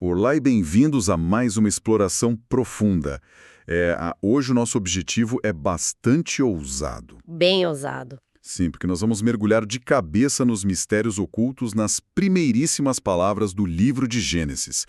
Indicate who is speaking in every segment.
Speaker 1: Olá e bem-vindos a mais uma exploração profunda. Hoje o nosso objetivo é bastante ousado.
Speaker 2: Bem ousado.
Speaker 1: Sim, porque nós vamos mergulhar de cabeça nos mistérios ocultos nas primeiríssimas palavras do livro de Gênesis.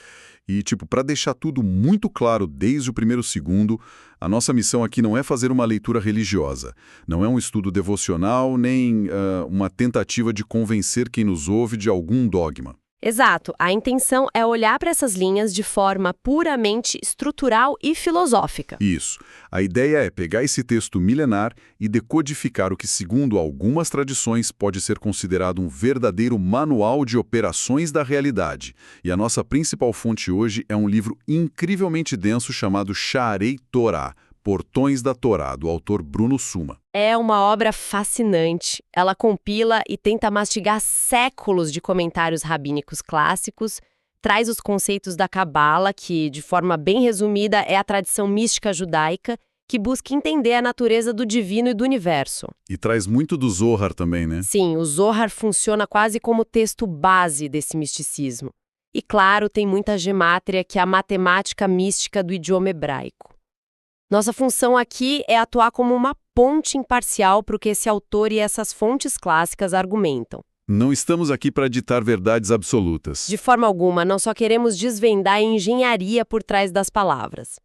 Speaker 1: E, para deixar tudo muito claro desde o primeiro segundo, a nossa missão aqui não é fazer uma leitura religiosa. Não é um estudo devocional, nem uma tentativa de convencer quem nos ouve de algum dogma.
Speaker 2: Exato. A intenção é olhar para essas linhas de forma puramente estrutural e filosófica.
Speaker 1: Isso. A ideia é pegar esse texto milenar e decodificar o que, segundo algumas tradições, pode ser considerado um verdadeiro manual de operações da realidade. E a nossa principal fonte hoje é um livro incrivelmente denso chamado Sha'arei Torá, Portões da Torá, do autor Bruno Suma.
Speaker 2: É uma obra fascinante. Ela compila e tenta mastigar séculos de comentários rabínicos clássicos, traz os conceitos da Cabala, que, de forma bem resumida, é a tradição mística judaica, que busca entender a natureza do divino e do universo.
Speaker 1: E traz muito do Zohar também, né?
Speaker 2: Sim, o Zohar funciona quase como texto base desse misticismo. E, claro, tem muita gemátria, que é a matemática mística do idioma hebraico. Nossa função aqui é atuar como uma ponte imparcial para o que esse autor e essas fontes clássicas argumentam.
Speaker 1: Não estamos aqui para ditar verdades absolutas.
Speaker 2: De forma alguma, não só queremos desvendar a engenharia por trás das palavras.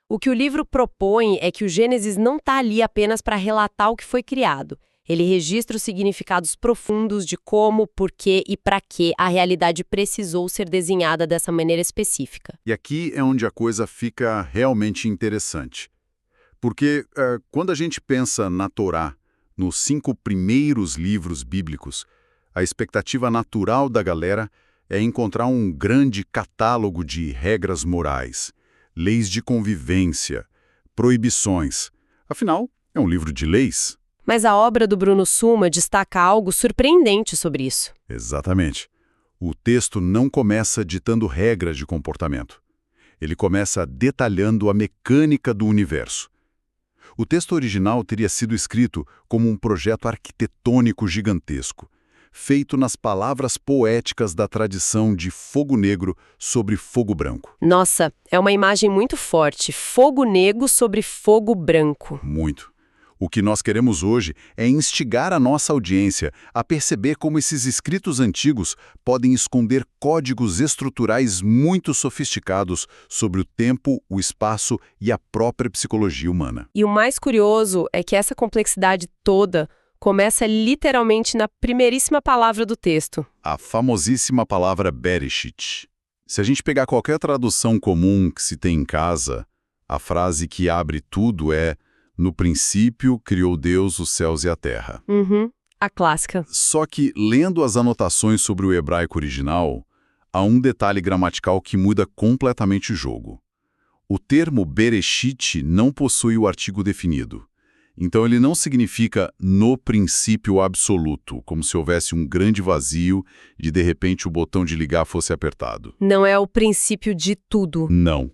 Speaker 2: O que o livro propõe é que o Gênesis não está ali apenas para relatar o que foi criado. Ele registra os significados profundos de como, por quê e para que a realidade precisou ser desenhada dessa maneira específica.
Speaker 1: E aqui é onde a coisa fica realmente interessante. Porque quando a gente pensa na Torá, nos 5 primeiros livros bíblicos, a expectativa natural da galera é encontrar um grande catálogo de regras morais, leis de convivência, proibições. Afinal, é um livro de leis.
Speaker 2: Mas a obra do Bruno Suma destaca algo surpreendente sobre isso.
Speaker 1: Exatamente. O texto não começa ditando regras de comportamento. Ele começa detalhando a mecânica do universo. O texto original teria sido escrito como um projeto arquitetônico gigantesco, feito nas palavras poéticas da tradição de fogo negro sobre fogo branco.
Speaker 2: Nossa, é uma imagem muito forte. Fogo negro sobre fogo branco.
Speaker 1: Muito. O que nós queremos hoje é instigar a nossa audiência a perceber como esses escritos antigos podem esconder códigos estruturais muito sofisticados sobre o tempo, o espaço e a própria psicologia humana.
Speaker 2: E o mais curioso é que essa complexidade toda começa literalmente na primeiríssima palavra do texto.
Speaker 1: A famosíssima palavra Bereshit. Se a gente pegar qualquer tradução comum que se tem em casa, a frase que abre tudo é: no princípio, criou Deus os céus e a terra.
Speaker 2: A clássica.
Speaker 1: Só que, lendo as anotações sobre o hebraico original, há um detalhe gramatical que muda completamente o jogo. O termo Bereshit não possui o artigo definido. Então, ele não significa no princípio absoluto, como se houvesse um grande vazio e, de repente, o botão de ligar fosse apertado.
Speaker 2: Não é o princípio de tudo.
Speaker 1: Não.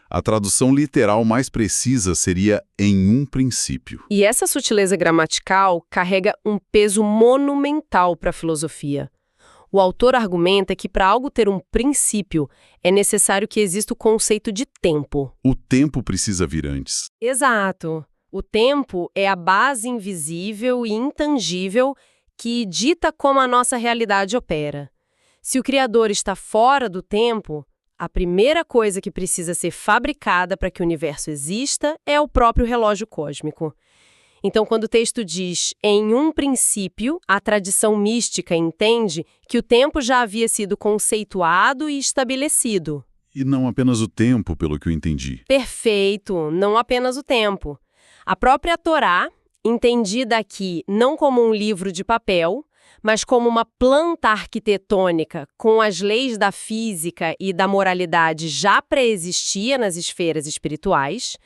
Speaker 1: A tradução literal mais precisa seria em um princípio.
Speaker 2: E essa sutileza gramatical carrega um peso monumental para a filosofia. O autor argumenta que para algo ter um princípio, é necessário que exista o conceito de tempo.
Speaker 1: O tempo precisa vir antes.
Speaker 2: Exato. O tempo é a base invisível e intangível que dita como a nossa realidade opera. Se o Criador está fora do tempo, a primeira coisa que precisa ser fabricada para que o universo exista é o próprio relógio cósmico. Então, quando o texto diz em um princípio, a tradição mística entende que o tempo já havia sido conceituado e estabelecido.
Speaker 1: E não apenas o tempo, pelo que eu entendi.
Speaker 2: Perfeito, não apenas o tempo. A própria Torá, entendida aqui não como um livro de papel, mas como uma planta arquitetônica com as leis da física e da moralidade já pré-existia nas esferas espirituais,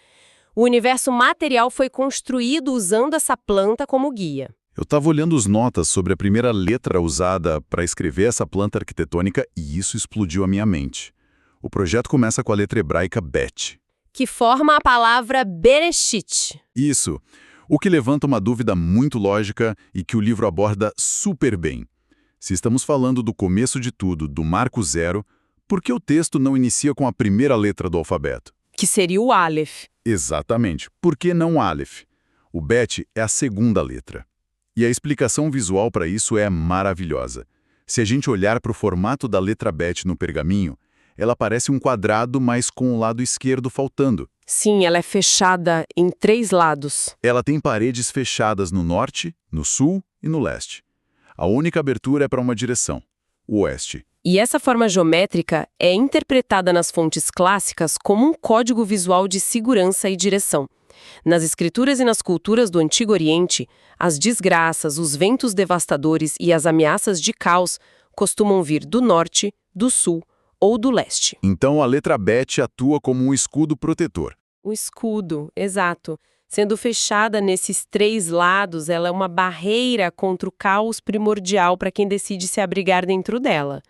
Speaker 2: o universo material foi construído usando essa planta como guia.
Speaker 1: Eu estava olhando as notas sobre a primeira letra usada para escrever essa planta arquitetônica e isso explodiu a minha mente. O projeto começa com a letra hebraica Bet,
Speaker 2: que forma a palavra Bereshit.
Speaker 1: Isso. O que levanta uma dúvida muito lógica e que o livro aborda super bem. Se estamos falando do começo de tudo, do marco zero, Por que o texto não inicia com a primeira letra do alfabeto?
Speaker 2: Que seria o Aleph.
Speaker 1: Exatamente. Por que não Aleph? O Bet é a segunda letra. E a explicação visual para isso é maravilhosa. Se a gente olhar para o formato da letra Bet no pergaminho, ela parece um quadrado, mas com o lado esquerdo faltando.
Speaker 2: Sim, ela é fechada em 3 lados.
Speaker 1: Ela tem paredes fechadas no norte, no sul e no leste. A única abertura é para uma direção, o oeste.
Speaker 2: E essa forma geométrica é interpretada nas fontes clássicas como um código visual de segurança e direção. Nas escrituras e nas culturas do Antigo Oriente, as desgraças, os ventos devastadores e as ameaças de caos costumam vir do norte, do sul ou do leste.
Speaker 1: Então a letra Bet atua como um escudo protetor.
Speaker 2: O escudo, exato. Sendo fechada nesses 3 lados, ela é uma barreira contra o caos primordial para quem decide se abrigar dentro dela.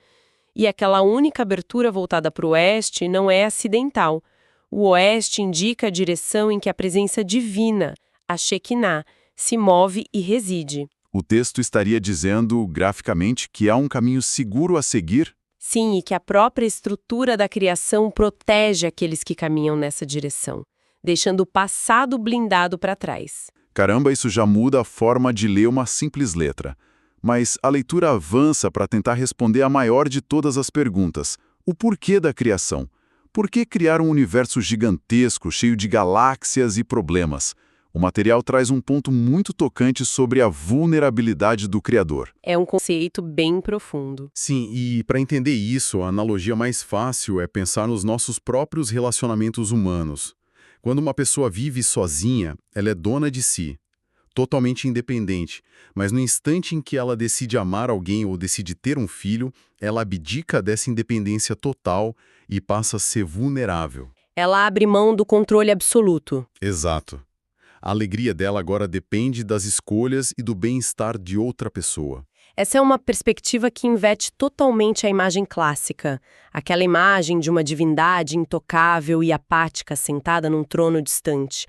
Speaker 2: E aquela única abertura voltada para o oeste não é acidental. O oeste indica a direção em que a presença divina, a Shekinah, se move e reside.
Speaker 1: O texto estaria dizendo, graficamente, que há um caminho seguro a seguir?
Speaker 2: Sim, e que a própria estrutura da criação protege aqueles que caminham nessa direção, deixando o passado blindado para trás.
Speaker 1: Caramba, isso já muda a forma de ler uma simples letra. Mas a leitura avança para tentar responder a maior de todas as perguntas: o porquê da criação? Por que criar um universo gigantesco, cheio de galáxias e problemas? O material traz um ponto muito tocante sobre a vulnerabilidade do Criador.
Speaker 2: É um conceito bem profundo.
Speaker 1: Sim, e para entender isso, a analogia mais fácil é pensar nos nossos próprios relacionamentos humanos. Quando uma pessoa vive sozinha, ela é dona de si, totalmente independente, mas no instante em que ela decide amar alguém ou decide ter um filho, ela abdica dessa independência total e passa a ser vulnerável.
Speaker 2: Ela abre mão do controle absoluto.
Speaker 1: Exato. A alegria dela agora depende das escolhas e do bem-estar de outra pessoa.
Speaker 2: Essa é uma perspectiva que inverte totalmente a imagem clássica, aquela imagem de uma divindade intocável e apática sentada num trono distante.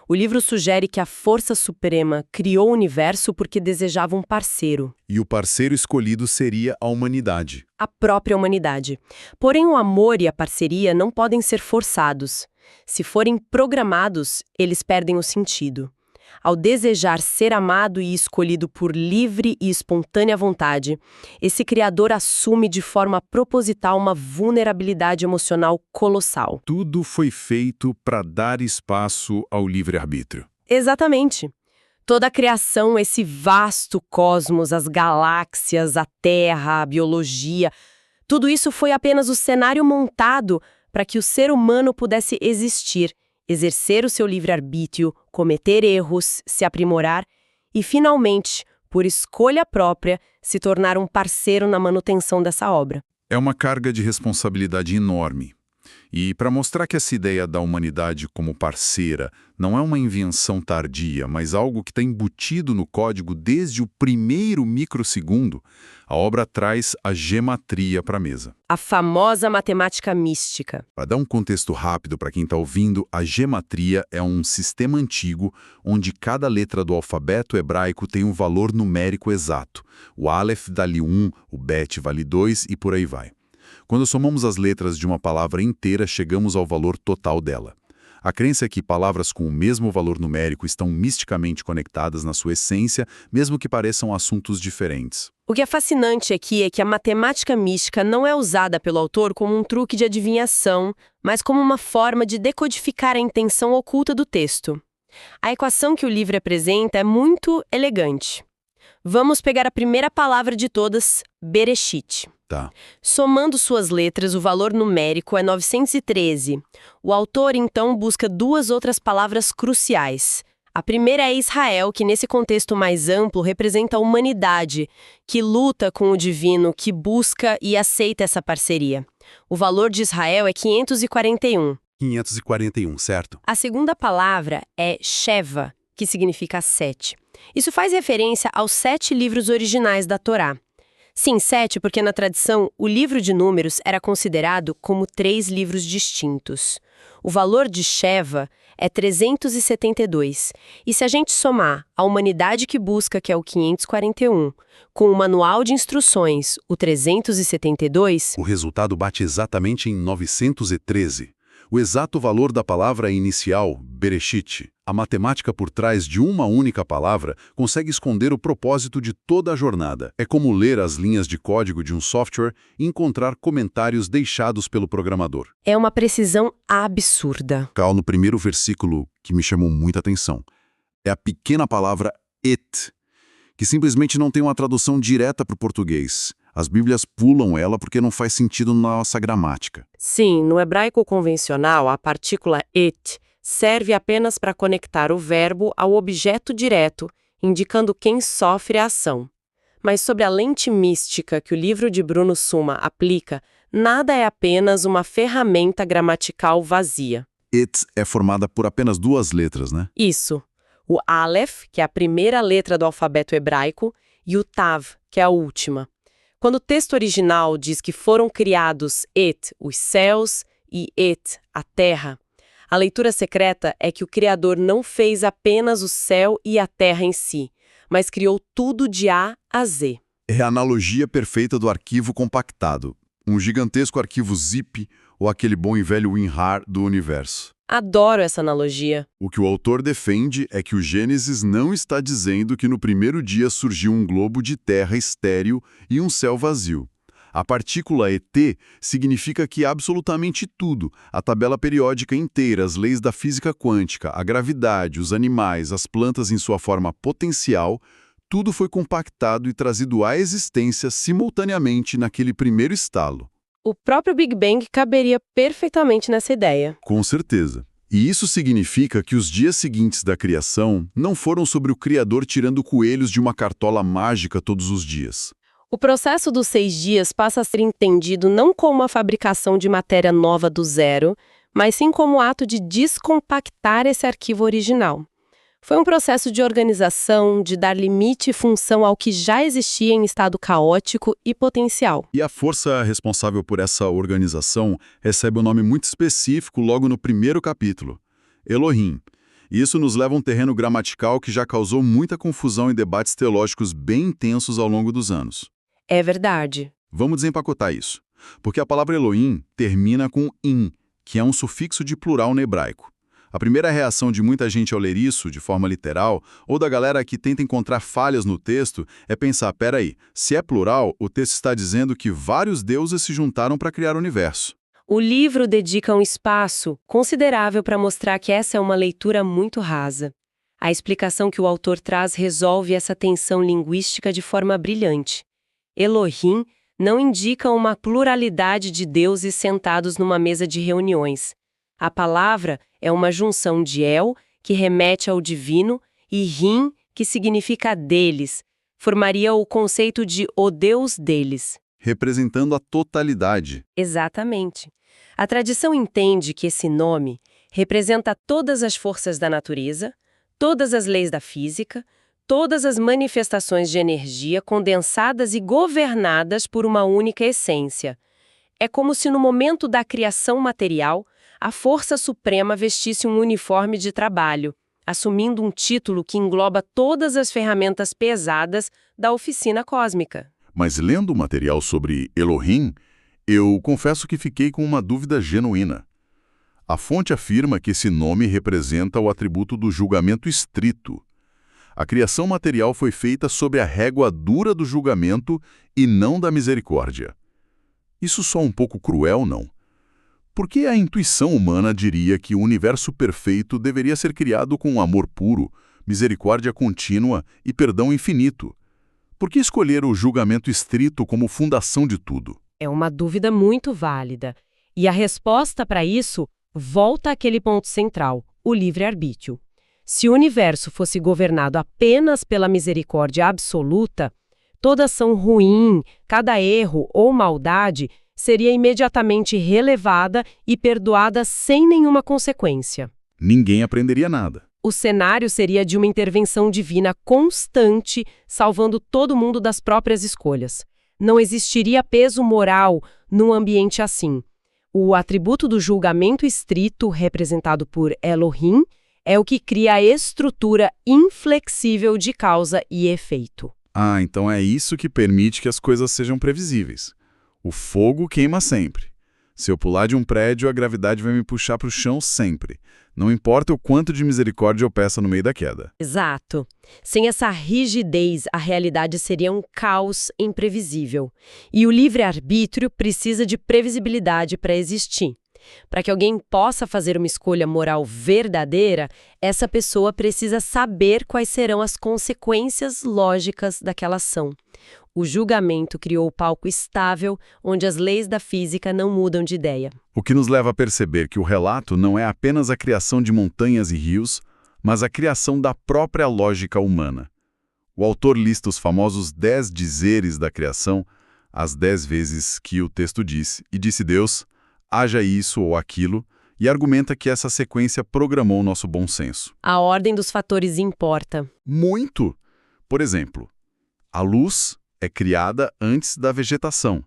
Speaker 2: O livro sugere que a força suprema criou o universo porque desejava um parceiro.
Speaker 1: E o parceiro escolhido seria a humanidade.
Speaker 2: A própria humanidade. Porém, o amor e a parceria não podem ser forçados. Se forem programados, eles perdem o sentido. Ao desejar ser amado e escolhido por livre e espontânea vontade, esse criador assume de forma proposital uma vulnerabilidade emocional colossal.
Speaker 1: Tudo foi feito para dar espaço ao livre-arbítrio.
Speaker 2: Exatamente. Toda a criação, esse vasto cosmos, as galáxias, a Terra, a biologia, tudo isso foi apenas o cenário montado para que o ser humano pudesse existir, exercer o seu livre-arbítrio, cometer erros, se aprimorar e, finalmente, por escolha própria, se tornar um parceiro na manutenção dessa obra.
Speaker 1: É uma carga de responsabilidade enorme. E para mostrar que essa ideia da humanidade como parceira não é uma invenção tardia, mas algo que está embutido no código desde o primeiro microsegundo, a obra traz a gematria para a mesa.
Speaker 2: A famosa matemática mística.
Speaker 1: Para dar um contexto rápido para quem está ouvindo, a gematria é um sistema antigo onde cada letra do alfabeto hebraico tem um valor numérico exato. O Aleph vale 1, o Bet vale 2 e por aí vai. Quando somamos as letras de uma palavra inteira, chegamos ao valor total dela. A crença é que palavras com o mesmo valor numérico estão misticamente conectadas na sua essência, mesmo que pareçam assuntos diferentes.
Speaker 2: O que é fascinante aqui é que a matemática mística não é usada pelo autor como um truque de adivinhação, mas como uma forma de decodificar a intenção oculta do texto. A equação que o livro apresenta é muito elegante. Vamos pegar a primeira palavra de todas, Bereshit.
Speaker 1: Tá.
Speaker 2: Somando suas letras, o valor numérico é 913. O autor, então, busca 2 outras palavras cruciais. A primeira é Israel, que nesse contexto mais amplo representa a humanidade, que luta com o divino, que busca e aceita essa parceria. O valor de Israel é 541.
Speaker 1: 541, certo?
Speaker 2: A segunda palavra é Sheva, que significa 7. Isso faz referência aos 7 livros originais da Torá. Sim, 7, porque na tradição, o livro de Números era considerado como 3 livros distintos. O valor de Sheva é 372, e se a gente somar a Humanidade que Busca, que é o 541, com o Manual de Instruções, o 372...
Speaker 1: O resultado bate exatamente em 913. O exato valor da palavra inicial, Bereshit. A matemática por trás de uma única palavra consegue esconder o propósito de toda a jornada. É como ler as linhas de código de um software e encontrar comentários deixados pelo programador.
Speaker 2: É uma precisão absurda.
Speaker 1: Cal, no primeiro versículo que me chamou muita atenção, é a pequena palavra et, que simplesmente não tem uma tradução direta para o português. As Bíblias pulam ela porque não faz sentido na nossa gramática.
Speaker 2: Sim, no hebraico convencional, a partícula et serve apenas para conectar o verbo ao objeto direto, indicando quem sofre a ação. Mas sobre a lente mística que o livro de Bruno Suma aplica, nada é apenas uma ferramenta gramatical vazia.
Speaker 1: Et é formada por apenas 2 letras, né?
Speaker 2: Isso. O Aleph, que é a primeira letra do alfabeto hebraico, e o Tav, que é a última. Quando o texto original diz que foram criados et, os céus, e et, a terra, a leitura secreta é que o Criador não fez apenas o céu e a terra em si, mas criou tudo de A a Z.
Speaker 1: É a analogia perfeita do arquivo compactado, um gigantesco arquivo zip ou aquele bom e velho WinRAR do universo.
Speaker 2: Adoro essa analogia.
Speaker 1: O que o autor defende é que o Gênesis não está dizendo que no primeiro dia surgiu um globo de terra estéril e um céu vazio. A partícula ET significa que absolutamente tudo, a tabela periódica inteira, as leis da física quântica, a gravidade, os animais, as plantas em sua forma potencial, tudo foi compactado e trazido à existência simultaneamente naquele primeiro estalo.
Speaker 2: O próprio Big Bang caberia perfeitamente nessa ideia.
Speaker 1: Com certeza. E isso significa que os dias seguintes da criação não foram sobre o Criador tirando coelhos de uma cartola mágica todos os dias.
Speaker 2: O processo dos 6 dias passa a ser entendido não como a fabricação de matéria nova do zero, mas sim como o ato de descompactar esse arquivo original. Foi um processo de organização, de dar limite e função ao que já existia em estado caótico e potencial.
Speaker 1: E a força responsável por essa organização recebe um nome muito específico logo no primeiro capítulo: Elohim. E isso nos leva a um terreno gramatical que já causou muita confusão e debates teológicos bem intensos ao longo dos anos.
Speaker 2: É verdade.
Speaker 1: Vamos desempacotar isso. Porque a palavra Elohim termina com in, que é um sufixo de plural no hebraico. A primeira reação de muita gente ao ler isso, de forma literal, ou da galera que tenta encontrar falhas no texto, é pensar, peraí, se é plural, o texto está dizendo que vários deuses se juntaram para criar o universo.
Speaker 2: O livro dedica um espaço considerável para mostrar que essa é uma leitura muito rasa. A explicação que o autor traz resolve essa tensão linguística de forma brilhante. Elohim não indica uma pluralidade de deuses sentados numa mesa de reuniões. A palavra é uma junção de El, que remete ao divino, e Rim, que significa deles. Formaria o conceito de o Deus deles.
Speaker 1: Representando a totalidade.
Speaker 2: Exatamente. A tradição entende que esse nome representa todas as forças da natureza, todas as leis da física, todas as manifestações de energia condensadas e governadas por uma única essência. É como se no momento da criação material, a força suprema vestisse um uniforme de trabalho, assumindo um título que engloba todas as ferramentas pesadas da oficina cósmica.
Speaker 1: Mas lendo o material sobre Elohim, eu confesso que fiquei com uma dúvida genuína. A fonte afirma que esse nome representa o atributo do julgamento estrito. A criação material foi feita sob a régua dura do julgamento e não da misericórdia. Isso soa um pouco cruel, não? Por que a intuição humana diria que o universo perfeito deveria ser criado com amor puro, misericórdia contínua e perdão infinito? Por que escolher o julgamento estrito como fundação de tudo?
Speaker 2: É uma dúvida muito válida. E a resposta para isso volta àquele ponto central, o livre-arbítrio. Se o universo fosse governado apenas pela misericórdia absoluta, toda ação ruim, cada erro ou maldade seria imediatamente relevada e perdoada sem nenhuma consequência.
Speaker 1: Ninguém aprenderia nada.
Speaker 2: O cenário seria de uma intervenção divina constante, salvando todo mundo das próprias escolhas. Não existiria peso moral num ambiente assim. O atributo do julgamento estrito, representado por Elohim, é o que cria a estrutura inflexível de causa e efeito.
Speaker 3: Ah, então é isso que permite que as coisas sejam previsíveis. O fogo queima sempre. Se eu pular de um prédio, a gravidade vai me puxar para o chão sempre. Não importa o quanto de misericórdia eu peça no meio da queda.
Speaker 2: Exato. Sem essa rigidez, a realidade seria um caos imprevisível. E o livre-arbítrio precisa de previsibilidade para existir. Para que alguém possa fazer uma escolha moral verdadeira, essa pessoa precisa saber quais serão as consequências lógicas daquela ação. O julgamento criou o palco estável, onde as leis da física não mudam de ideia.
Speaker 3: O que nos leva a perceber que o relato não é apenas a criação de montanhas e rios, mas a criação da própria lógica humana. O autor lista os famosos 10 dizeres da criação, as 10 vezes que o texto diz, e disse Deus, haja isso ou aquilo, e argumenta que essa sequência programou nosso bom senso.
Speaker 2: A ordem dos fatores importa.
Speaker 3: Muito! Por exemplo, a luz é criada antes da vegetação.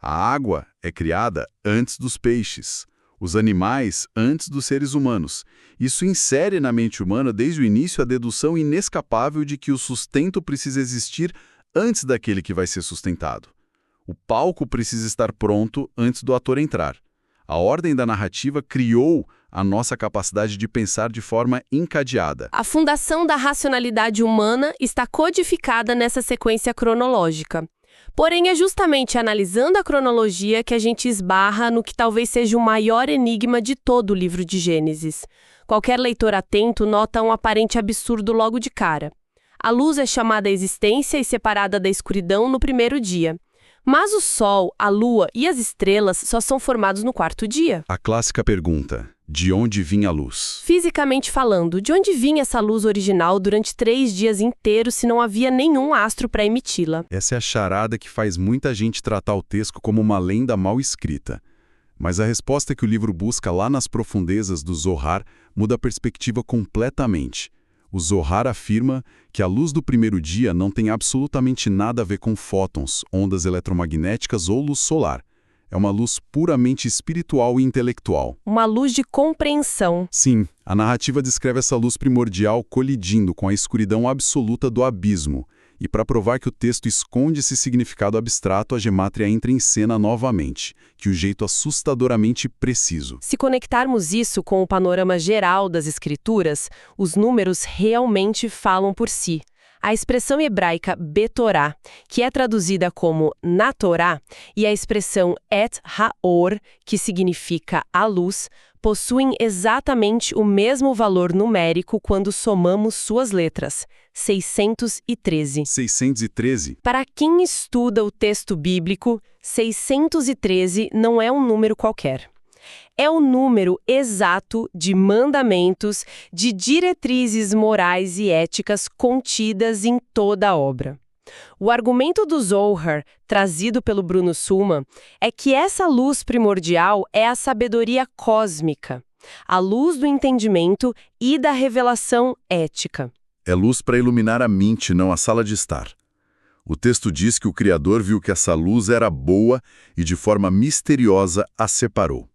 Speaker 3: A água é criada antes dos peixes. Os animais antes dos seres humanos. Isso insere na mente humana desde o início a dedução inescapável de que o sustento precisa existir antes daquele que vai ser sustentado. O palco precisa estar pronto antes do ator entrar. A ordem da narrativa criou a nossa capacidade de pensar de forma encadeada.
Speaker 2: A fundação da racionalidade humana está codificada nessa sequência cronológica. Porém, é justamente analisando a cronologia que a gente esbarra no que talvez seja o maior enigma de todo o livro de Gênesis. Qualquer leitor atento nota um aparente absurdo logo de cara. A luz é chamada à existência e separada da escuridão no primeiro dia. Mas o Sol, a Lua e as estrelas só são formados no quarto dia.
Speaker 3: A clássica pergunta, de onde vinha a luz?
Speaker 2: Fisicamente falando, de onde vinha essa luz original durante 3 dias inteiros se não havia nenhum astro para emiti-la?
Speaker 3: Essa é a charada que faz muita gente tratar o texto como uma lenda mal escrita. Mas a resposta que o livro busca lá nas profundezas do Zohar muda a perspectiva completamente. O Zohar afirma que a luz do primeiro dia não tem absolutamente nada a ver com fótons, ondas eletromagnéticas ou luz solar. É uma luz puramente espiritual e intelectual.
Speaker 2: Uma luz de compreensão.
Speaker 3: Sim, a narrativa descreve essa luz primordial colidindo com a escuridão absoluta do abismo. E para provar que o texto esconde esse significado abstrato, a gemátria entra em cena novamente, de um jeito assustadoramente preciso.
Speaker 2: Se conectarmos isso com o panorama geral das escrituras, os números realmente falam por si. A expressão hebraica Betorá, que é traduzida como na Torá, e a expressão Et Haor, que significa a luz, possuem exatamente o mesmo valor numérico quando somamos suas letras, 613.
Speaker 3: 613?
Speaker 2: Para quem estuda o texto bíblico, 613 não é um número qualquer. É o número exato de mandamentos, de diretrizes morais e éticas contidas em toda a obra. O argumento do Zohar, trazido pelo Bruno Suman, é que essa luz primordial é a sabedoria cósmica, a luz do entendimento e da revelação ética.
Speaker 1: É luz para iluminar a mente, não a sala de estar. O texto diz que o Criador viu que essa luz era boa e de forma misteriosa a separou.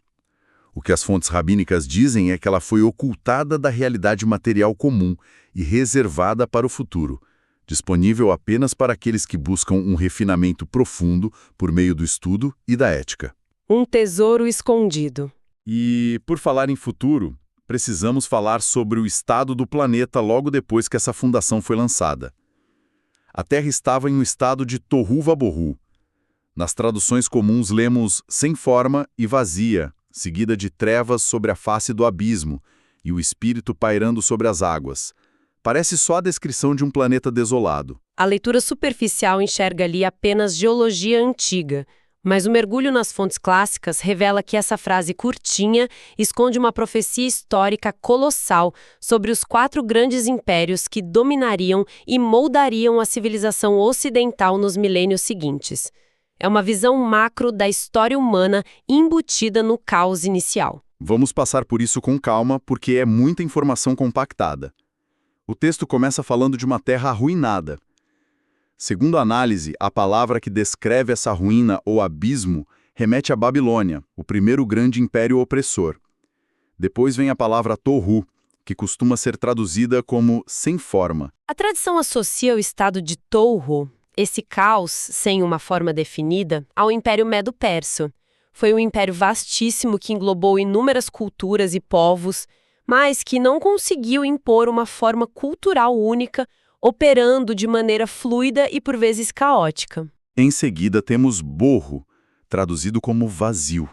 Speaker 1: O que as fontes rabínicas dizem é que ela foi ocultada da realidade material comum e reservada para o futuro, disponível apenas para aqueles que buscam um refinamento profundo por meio do estudo e da ética.
Speaker 2: Um tesouro escondido.
Speaker 1: E, por falar em futuro, precisamos falar sobre o estado do planeta logo depois que essa fundação foi lançada. A Terra estava em um estado de tohu vabohu. Nas traduções comuns lemos sem forma e vazia, seguida de trevas sobre a face do abismo e o espírito pairando sobre as águas. Parece só a descrição de um planeta desolado.
Speaker 2: A leitura superficial enxerga ali apenas geologia antiga, mas o mergulho nas fontes clássicas revela que essa frase curtinha esconde uma profecia histórica colossal sobre os 4 grandes impérios que dominariam e moldariam a civilização ocidental nos milênios seguintes. É uma visão macro da história humana embutida no caos inicial.
Speaker 1: Vamos passar por isso com calma, porque é muita informação compactada. O texto começa falando de uma terra arruinada.
Speaker 3: Segundo a análise, a palavra que descreve essa ruína ou abismo remete à Babilônia, o primeiro grande império opressor. Depois vem a palavra Tohu, que costuma ser traduzida como sem forma.
Speaker 2: A tradição associa o estado de Tohu, esse caos sem uma forma definida, ao Império Medo-Persa. Foi um império vastíssimo que englobou inúmeras culturas e povos, mas que não conseguiu impor uma forma cultural única, operando de maneira fluida e por vezes caótica.
Speaker 3: Em seguida temos Borro, traduzido como vazio.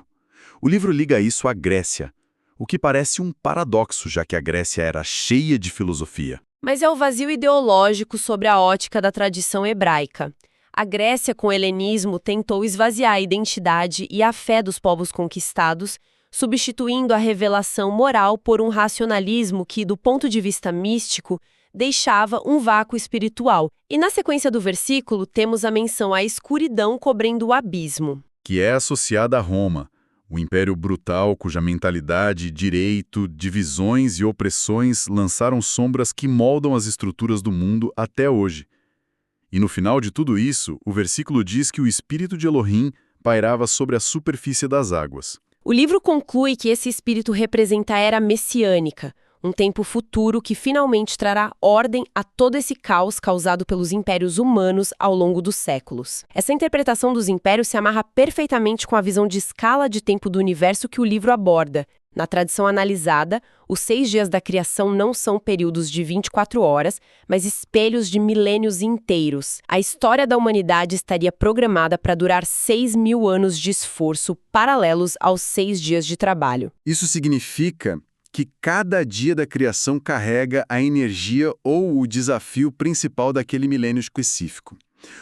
Speaker 3: O livro liga isso à Grécia, o que parece um paradoxo, já que a Grécia era cheia de filosofia.
Speaker 2: Mas é o vazio ideológico sobre a ótica da tradição hebraica. A Grécia, com o helenismo, tentou esvaziar a identidade e a fé dos povos conquistados, substituindo a revelação moral por um racionalismo que, do ponto de vista místico, deixava um vácuo espiritual. E na sequência do versículo, temos a menção à escuridão cobrindo o abismo,
Speaker 3: que é associada a Roma, o império brutal cuja mentalidade, direito, divisões e opressões lançaram sombras que moldam as estruturas do mundo até hoje. E no final de tudo isso, o versículo diz que o espírito de Elohim pairava sobre a superfície das águas.
Speaker 2: O livro conclui que esse espírito representa a era messiânica, um tempo futuro que finalmente trará ordem a todo esse caos causado pelos impérios humanos ao longo dos séculos. Essa interpretação dos impérios se amarra perfeitamente com a visão de escala de tempo do universo que o livro aborda. Na tradição analisada, os 6 dias da criação não são períodos de 24 horas, mas espelhos de milênios inteiros. A história da humanidade estaria programada para durar 6.000 anos de esforço paralelos aos 6 dias de trabalho.
Speaker 3: Isso significa que cada dia da criação carrega a energia ou o desafio principal daquele milênio específico.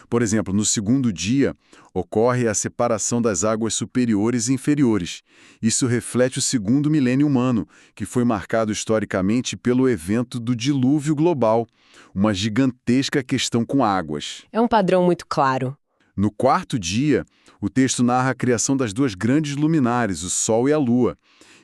Speaker 3: Por exemplo, no segundo dia, ocorre a separação das águas superiores e inferiores. Isso reflete o segundo milênio humano, que foi marcado historicamente pelo evento do dilúvio global, uma gigantesca questão com águas.
Speaker 2: É um padrão muito claro.
Speaker 3: No quarto dia, o texto narra a criação das 2 grandes luminares, o Sol e a Lua.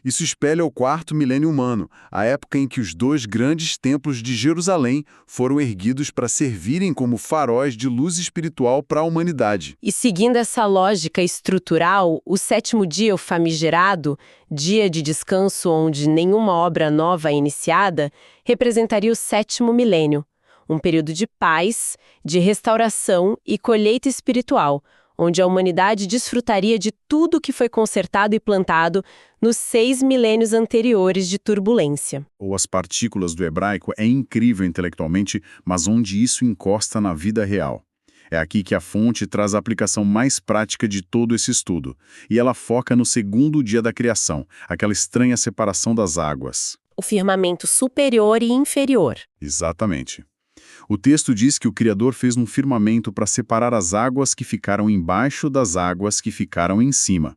Speaker 3: Isso espelha o quarto milênio humano, a época em que os 2 grandes templos de Jerusalém foram erguidos para servirem como faróis de luz espiritual para a humanidade.
Speaker 2: E seguindo essa lógica estrutural, o 7º dia, o famigerado, dia de descanso onde nenhuma obra nova é iniciada, representaria o 7º milênio, um período de paz, de restauração e colheita espiritual, onde a humanidade desfrutaria de tudo que foi consertado e plantado nos 6 milênios anteriores de turbulência.
Speaker 3: Ou as partículas do hebraico é incrível intelectualmente, mas onde isso encosta na vida real. É aqui que a fonte traz a aplicação mais prática de todo esse estudo, e ela foca no segundo dia da criação, aquela estranha separação das águas.
Speaker 2: O firmamento superior e inferior.
Speaker 3: Exatamente. O texto diz que o Criador fez um firmamento para separar as águas que ficaram embaixo das águas que ficaram em cima.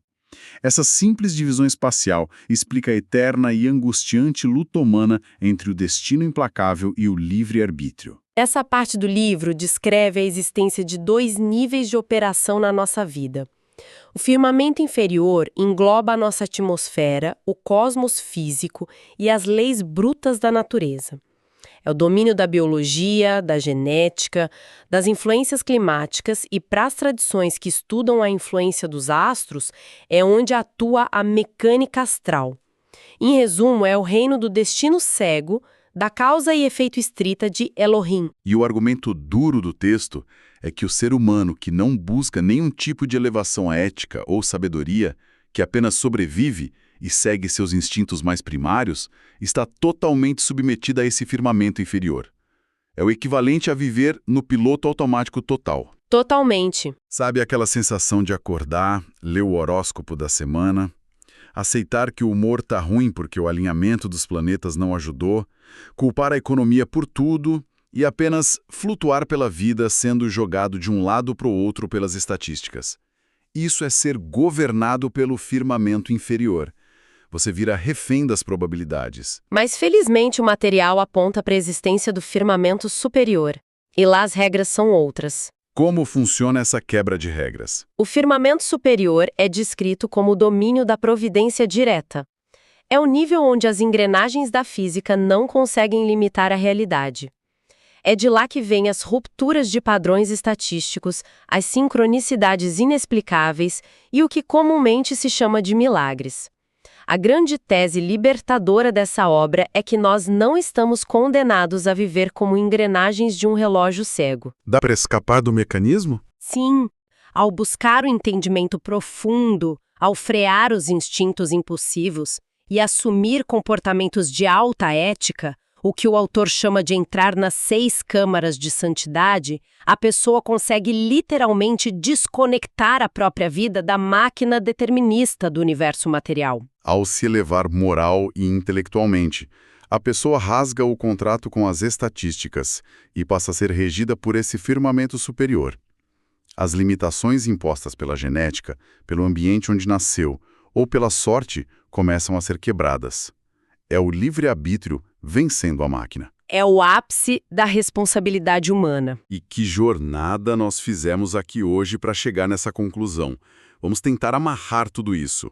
Speaker 3: Essa simples divisão espacial explica a eterna e angustiante luta humana entre o destino implacável e o livre-arbítrio.
Speaker 2: Essa parte do livro descreve a existência de 2 níveis de operação na nossa vida. O firmamento inferior engloba a nossa atmosfera, o cosmos físico e as leis brutas da natureza. É o domínio da biologia, da genética, das influências climáticas e, para as tradições que estudam a influência dos astros, é onde atua a mecânica astral. Em resumo, é o reino do destino cego, da causa e efeito estrita de Elohim.
Speaker 3: E o argumento duro do texto é que o ser humano que não busca nenhum tipo de elevação ética ou sabedoria, que apenas sobrevive e segue seus instintos mais primários, está totalmente submetido a esse firmamento inferior. É o equivalente a viver no piloto automático total.
Speaker 2: Totalmente.
Speaker 3: Sabe aquela sensação de acordar, ler o horóscopo da semana, aceitar que o humor tá ruim porque o alinhamento dos planetas não ajudou, culpar a economia por tudo e apenas flutuar pela vida sendo jogado de um lado para o outro pelas estatísticas. Isso é ser governado pelo firmamento inferior. Você vira refém das probabilidades.
Speaker 2: Mas felizmente o material aponta para a existência do firmamento superior. E lá as regras são outras.
Speaker 3: Como funciona essa quebra de regras?
Speaker 2: O firmamento superior é descrito como o domínio da providência direta. É o nível onde as engrenagens da física não conseguem limitar a realidade. É de lá que vêm as rupturas de padrões estatísticos, as sincronicidades inexplicáveis e o que comumente se chama de milagres. A grande tese libertadora dessa obra é que nós não estamos condenados a viver como engrenagens de um relógio cego.
Speaker 3: Dá para escapar do mecanismo?
Speaker 2: Sim, ao buscar o entendimento profundo, ao frear os instintos impulsivos e assumir comportamentos de alta ética, o que o autor chama de entrar nas 6 câmaras de santidade, a pessoa consegue literalmente desconectar a própria vida da máquina determinista do universo material.
Speaker 3: Ao se elevar moral e intelectualmente, a pessoa rasga o contrato com as estatísticas e passa a ser regida por esse firmamento superior. As limitações impostas pela genética, pelo ambiente onde nasceu ou pela sorte começam a ser quebradas. É o livre-arbítrio vencendo a máquina.
Speaker 2: É o ápice da responsabilidade humana.
Speaker 3: E que jornada nós fizemos aqui hoje para chegar nessa conclusão. Vamos tentar amarrar tudo isso.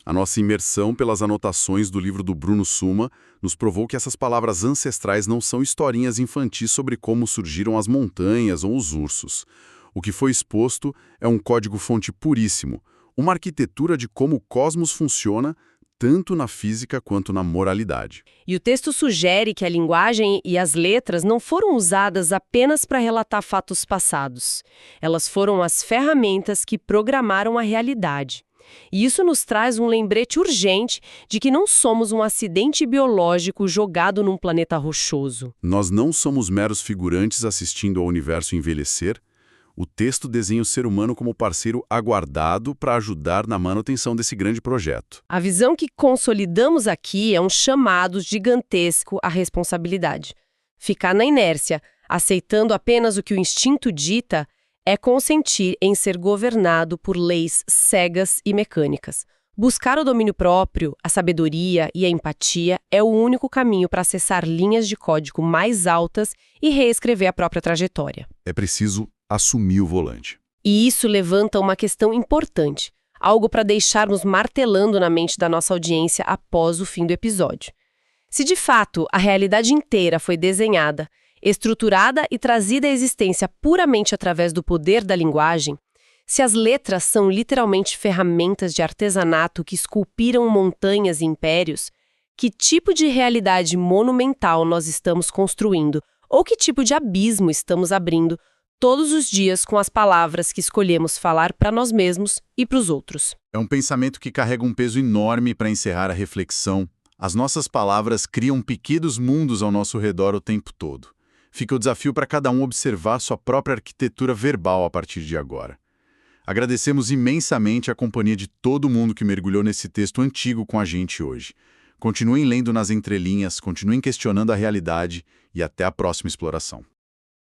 Speaker 3: A nossa imersão pelas anotações do livro do Bruno Suma nos provou que essas palavras ancestrais não são historinhas infantis sobre como surgiram as montanhas ou os ursos. O que foi exposto é um código-fonte puríssimo, uma arquitetura de como o cosmos funciona, tanto na física quanto na moralidade.
Speaker 2: E o texto sugere que a linguagem e as letras não foram usadas apenas para relatar fatos passados. Elas foram as ferramentas que programaram a realidade. E isso nos traz um lembrete urgente de que não somos um acidente biológico jogado num planeta rochoso.
Speaker 3: Nós não somos meros figurantes assistindo ao universo envelhecer. O texto desenha o ser humano como parceiro aguardado para ajudar na manutenção desse grande projeto.
Speaker 2: A visão que consolidamos aqui é um chamado gigantesco à responsabilidade. Ficar na inércia, aceitando apenas o que o instinto dita, é consentir em ser governado por leis cegas e mecânicas. Buscar o domínio próprio, a sabedoria e a empatia é o único caminho para acessar linhas de código mais altas e reescrever a própria trajetória.
Speaker 3: É preciso assumir o volante.
Speaker 2: E isso levanta uma questão importante, algo para deixarmos martelando na mente da nossa audiência após o fim do episódio. Se de fato a realidade inteira foi desenhada, estruturada e trazida à existência puramente através do poder da linguagem, se as letras são literalmente ferramentas de artesanato que esculpiram montanhas e impérios, que tipo de realidade monumental nós estamos construindo ou que tipo de abismo estamos abrindo todos os dias com as palavras que escolhemos falar para nós mesmos e para os outros.
Speaker 1: É um pensamento que carrega um peso enorme para encerrar a reflexão. As nossas palavras criam pequenos mundos ao nosso redor o tempo todo. Fica o desafio para cada um observar sua própria arquitetura verbal a partir de agora. Agradecemos imensamente a companhia de todo mundo que mergulhou nesse texto antigo com a gente hoje. Continuem lendo nas entrelinhas, continuem questionando a realidade e até a próxima exploração.